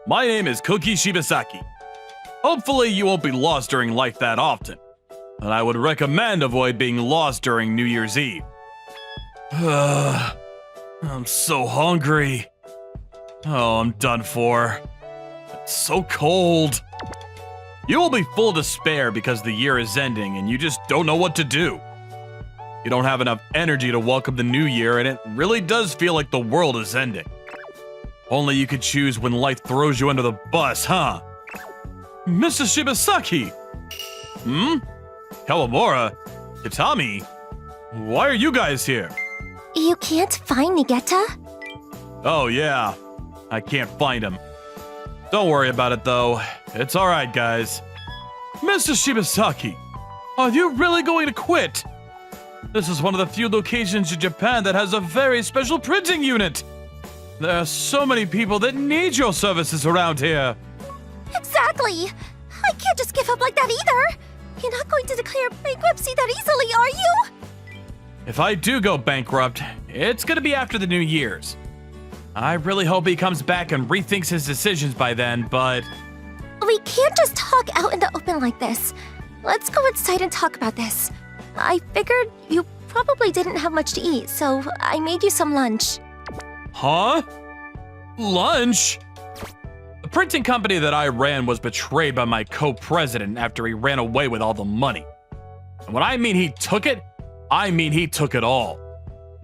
My name is Cookie Shibasaki. Hopefully you won't be lost during life that often, and I would recommend avoid being lost during New Year's Eve. I'm so hungry. Oh, I'm done for. It's so cold. You will be full of despair because the year is ending and you just don't know what to do. You don't have enough energy to welcome the new year, and it really does feel like the world is ending. Only you could choose when life throws you under the bus, huh? Mr. Shibasaki! Kawamura? Kitami? Why are you guys here? You can't find Nigeta? Oh yeah, I can't find him. Don't worry about it though. It's alright, guys. Mr. Shibasaki, are you really going to quit? This is one of the few locations in Japan that has a very special printing unit. There are so many people that need your services around here. Exactly! I can't just give up like that either! You're not going to declare bankruptcy that easily, are you? If I do go bankrupt, it's gonna be after the New Year's. I really hope he comes back and rethinks his decisions by then, but... We can't just talk out in the open like this. Let's go inside and talk about this. I figured you probably didn't have much to eat, so I made you some lunch. Huh? Lunch? The printing company that I ran was betrayed by my co-president after he ran away with all the money. And when I mean he took it, I mean he took it all.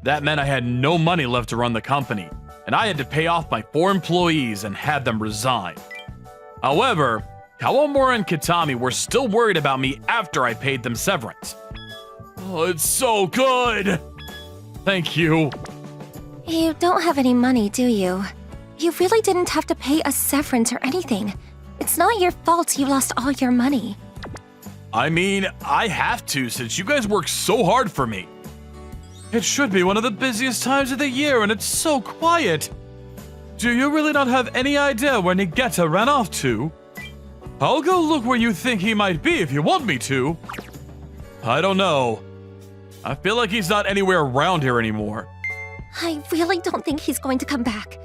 That meant I had no money left to run the company, and I had to pay off my 4 employees and had them resign. However, Kawamura and Kitami were still worried about me after I paid them severance. Oh, it's so good! Thank you. You don't have any money, do you? You really didn't have to pay a severance or anything. It's not your fault you lost all your money. I mean, I have to since you guys work so hard for me. It should be one of the busiest times of the year and it's so quiet. Do you really not have any idea where Nigeta ran off to? I'll go look where you think he might be if you want me to. I don't know. I feel like he's not anywhere around here anymore. I really don't think he's going to come back.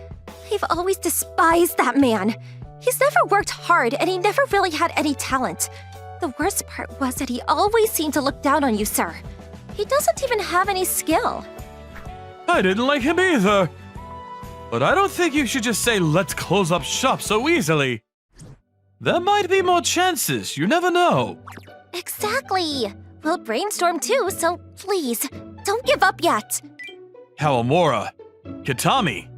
I've always despised that man. He's never worked hard and he never really had any talent. The worst part was that he always seemed to look down on you, sir. He doesn't even have any skill. I didn't like him either. But I don't think you should just say let's close up shop so easily. There might be more chances, you never know. Exactly. We'll brainstorm too, so please, don't give up yet. Kawamura, Kitami,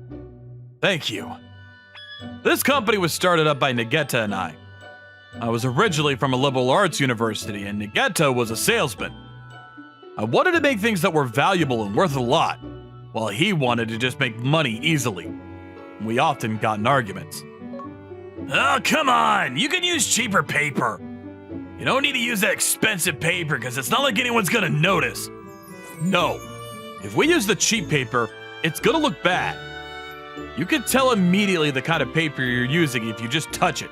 thank you. This company was started up by Nigeta and I. I was originally from a liberal arts university and Nigeta was a salesman. I wanted to make things that were valuable and worth a lot, while he wanted to just make money easily. We often got in arguments. Oh, come on, you can use cheaper paper. You don't need to use that expensive paper because it's not like anyone's gonna notice. No. If we use the cheap paper, it's gonna look bad. You can tell immediately the kind of paper you're using if you just touch it.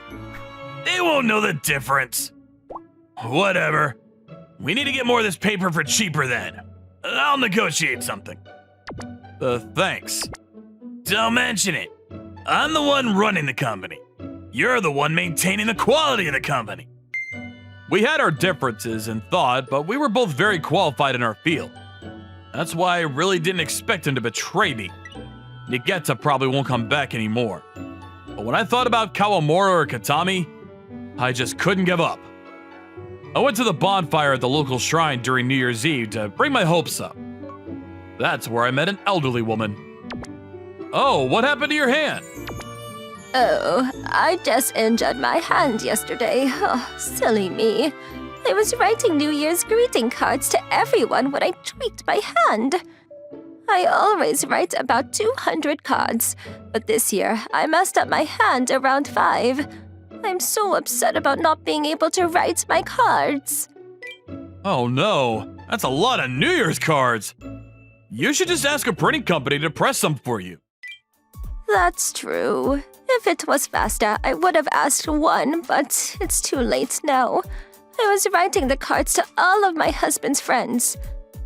They won't know the difference. Whatever. We need to get more of this paper for cheaper then. I'll negotiate something. Thanks. Don't mention it. I'm the one running the company. You're the one maintaining the quality of the company. We had our differences in thought, but we were both very qualified in our field. That's why I really didn't expect him to betray me. Nigeta probably won't come back anymore. But when I thought about Kawamura or Kitami, I just couldn't give up. I went to the bonfire at the local shrine during New Year's Eve to bring my hopes up. That's where I met an elderly woman. Oh, what happened to your hand? Oh, I just injured my hand yesterday. Oh, silly me. I was writing New Year's greeting cards to everyone when I tweaked my hand. I always write about 200 cards, but this year I messed up my hand around 5. I'm so upset about not being able to write my cards. Oh no, that's a lot of New Year's cards. You should just ask a printing company to press some for you. That's true. If it was faster, I would have asked one, but it's too late now. I was writing the cards to all of my husband's friends.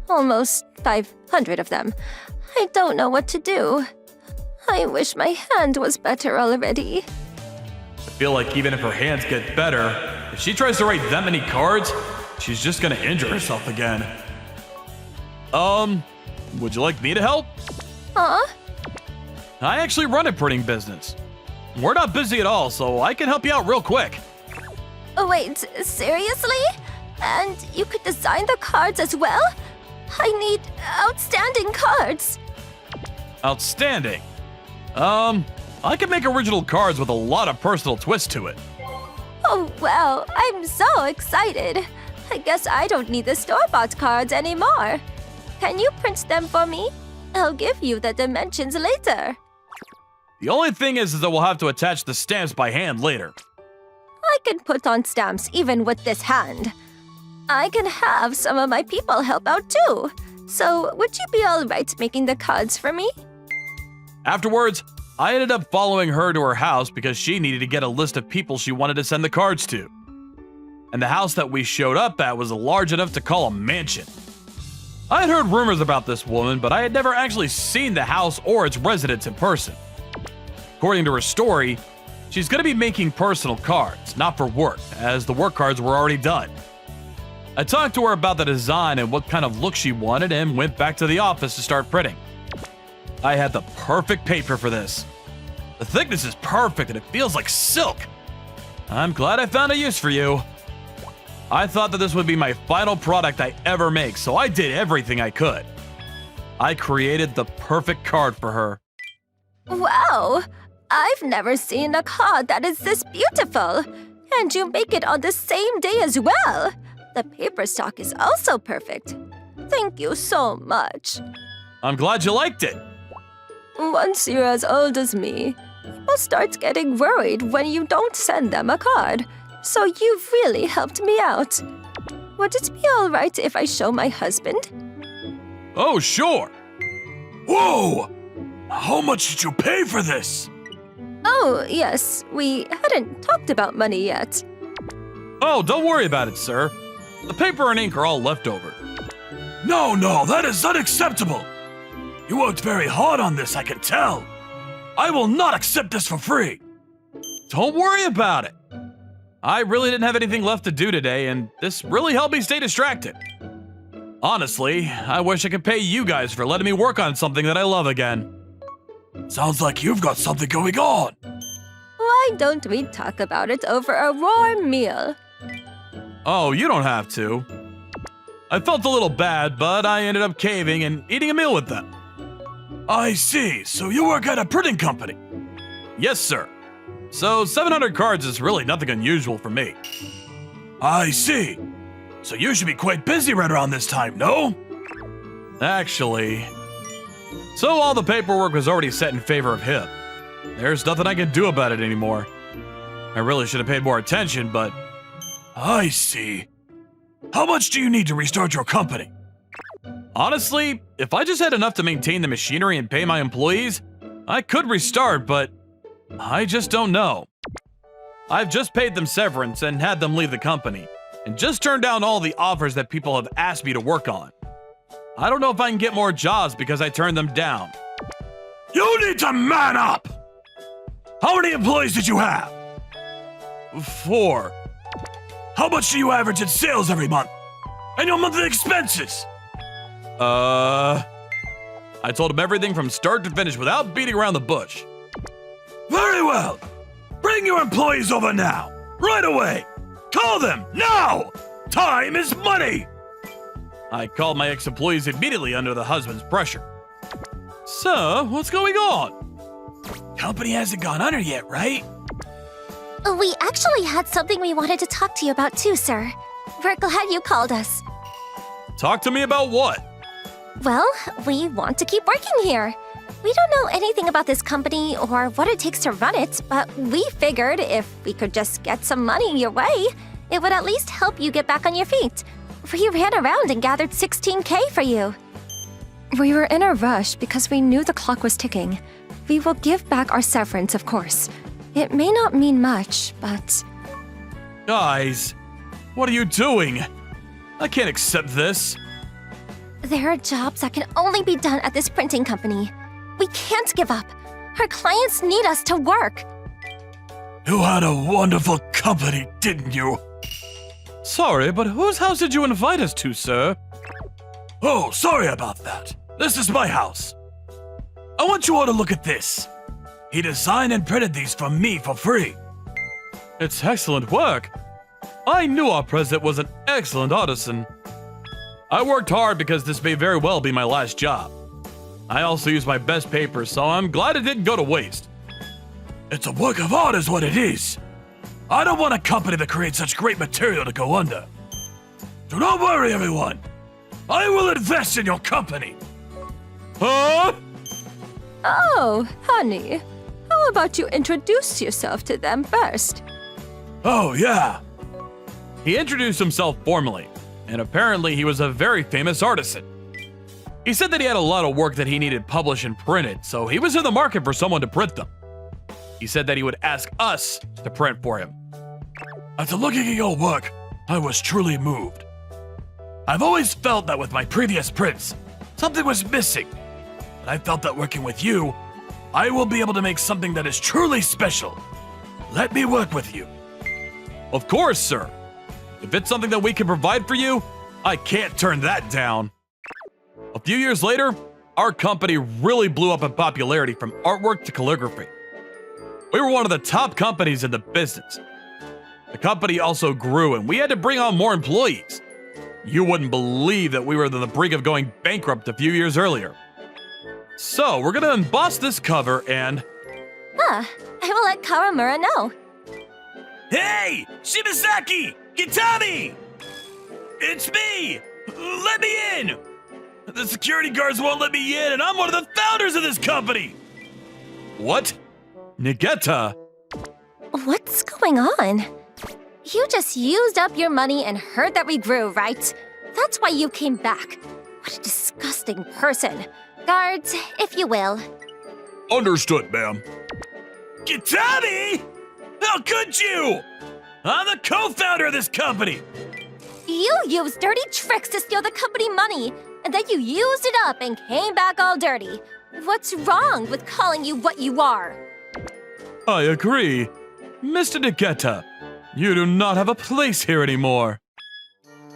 Almost 500 of them. I don't know what to do. I wish my hand was better already. I feel like even if her hands get better, if she tries to write that many cards, she's just gonna injure herself again. Would you like me to help? Huh? I actually run a printing business. We're not busy at all, so I can help you out real quick. Oh, wait, seriously? And you could design the cards as well? I need outstanding cards. Outstanding. I can make original cards with a lot of personal twist to it. Oh, wow, I'm so excited. I guess I don't need the store-bought cards anymore. Can you print them for me? I'll give you the dimensions later. The only thing is that we'll have to attach the stamps by hand later. I can put on stamps even with this hand. I can have some of my people help out too. So, would you be alright making the cards for me? Afterwards, I ended up following her to her house because she needed to get a list of people she wanted to send the cards to. And the house that we showed up at was large enough to call a mansion. I had heard rumors about this woman, but I had never actually seen the house or its residents in person. According to her story, she's going to be making personal cards, not for work, as the work cards were already done. I talked to her about the design and what kind of look she wanted and went back to the office to start printing. I had the perfect paper for this. The thickness is perfect and it feels like silk. I'm glad I found a use for you. I thought that this would be my final product I ever make, so I did everything I could. I created the perfect card for her. Wow! I've never seen a card that is this beautiful. And you make it on the same day as well. The paper stock is also perfect. Thank you so much. I'm glad you liked it. Once you're as old as me, people start getting worried when you don't send them a card. So you've really helped me out. Would it be alright if I show my husband? Oh, sure. Whoa! How much did you pay for this? Oh, yes, we hadn't talked about money yet. Oh, don't worry about it, sir. The paper and ink are all left over. No, that is unacceptable. You worked very hard on this, I can tell. I will not accept this for free. Don't worry about it. I really didn't have anything left to do today, and this really helped me stay distracted. Honestly, I wish I could pay you guys for letting me work on something that I love again. Sounds like you've got something going on. Why don't we talk about it over a warm meal? Oh, you don't have to. I felt a little bad, but I ended up caving and eating a meal with them. I see, so you work at a printing company? Yes, sir. So 700 cards is really nothing unusual for me. I see. So you should be quite busy right around this time, no? Actually... So all the paperwork was already set in favor of him. There's nothing I can do about it anymore. I really should have paid more attention, but... I see. How much do you need to restart your company? Honestly, if I just had enough to maintain the machinery and pay my employees, I could restart, but I just don't know. I've just paid them severance and had them leave the company, and just turned down all the offers that people have asked me to work on. I don't know if I can get more jobs because I turned them down. You need to man up! How many employees did you have? 4. How much do you average in sales every month? And your monthly expenses? I told him everything from start to finish without beating around the bush. Very well. Bring your employees over now. Right away. Call them now. Time is money. I called my ex-employees immediately under the husband's pressure. So, what's going on? Company hasn't gone under yet, right? We actually had something we wanted to talk to you about too, sir. We're glad you called us. Talk to me about what? Well, we want to keep working here. We don't know anything about this company or what it takes to run it, but we figured if we could just get some money your way, it would at least help you get back on your feet. We ran around and gathered 16K for you. We were in a rush because we knew the clock was ticking. We will give back our severance, of course. It may not mean much, but... Guys, what are you doing? I can't accept this. There are jobs that can only be done at this printing company. We can't give up. Our clients need us to work. You had a wonderful company, didn't you? Sorry, but whose house did you invite us to, sir? Oh, sorry about that. This is my house. I want you all to look at this. He designed and printed these for me for free. It's excellent work. I knew our president was an excellent artisan. I worked hard because this may very well be my last job. I also used my best paper, so I'm glad it didn't go to waste. It's a work of art is what it is. I don't want a company that creates such great material to go under. Do not worry, everyone. I will invest in your company. Huh? Oh, honey. How about you introduce yourself to them first? Oh, yeah. He introduced himself formally, and apparently he was a very famous artisan. He said that he had a lot of work that he needed published and printed, so he was in the market for someone to print them. He said that he would ask us to print for him. After looking at your work, I was truly moved. I've always felt that with my previous prints, something was missing. But I felt that working with you, I will be able to make something that is truly special. Let me work with you. Of course, sir. If it's something that we can provide for you, I can't turn that down. A few years later, our company really blew up in popularity from artwork to calligraphy. We were one of the top companies in the business. The company also grew and we had to bring on more employees. You wouldn't believe that we were on the brink of going bankrupt a few years earlier. So we're gonna emboss this cover and... I will let Kawamura know. Hey! Shibasaki! Kitami! It's me! Let me in! The security guards won't let me in and I'm one of the founders of this company! What? Nageta? What's going on? You just used up your money and heard that we grew, right? That's why you came back. What a disgusting person. Guards, if you will. Understood, ma'am. Kitami? How could you? I'm the co-founder of this company. You used dirty tricks to steal the company money, and then you used it up and came back all dirty. What's wrong with calling you what you are? I agree. Mr. Nageta, you do not have a place here anymore.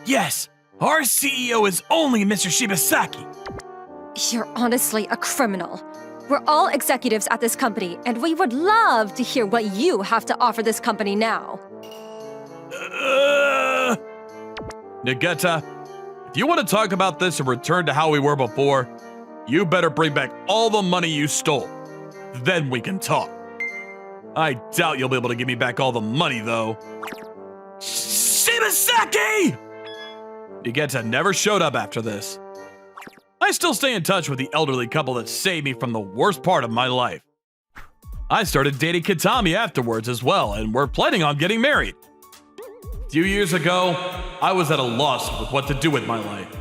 Yes, our CEO is only Mr. Shibasaki. You're honestly a criminal. We're all executives at this company, and we would love to hear what you have to offer this company now. Nageta, if you want to talk about this and return to how we were before, you better bring back all the money you stole. Then we can talk. I doubt you'll be able to give me back all the money, though. Shibasaki! Nageta never showed up after this. I still stay in touch with the elderly couple that saved me from the worst part of my life. I started dating Kitami afterwards as well, and we're planning on getting married. A few years ago, I was at a loss with what to do with my life.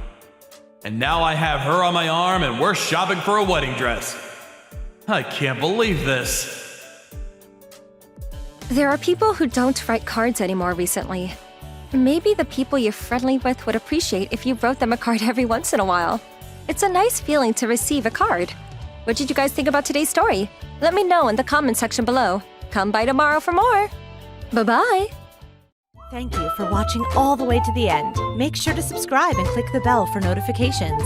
And now I have her on my arm and we're shopping for a wedding dress. I can't believe this. There are people who don't write cards anymore recently. Maybe the people you're friendly with would appreciate if you wrote them a card every once in a while. It's a nice feeling to receive a card. What did you guys think about today's story? Let me know in the comment section below. Come by tomorrow for more. Bye-bye. Thank you for watching all the way to the end. Make sure to subscribe and click the bell for notifications.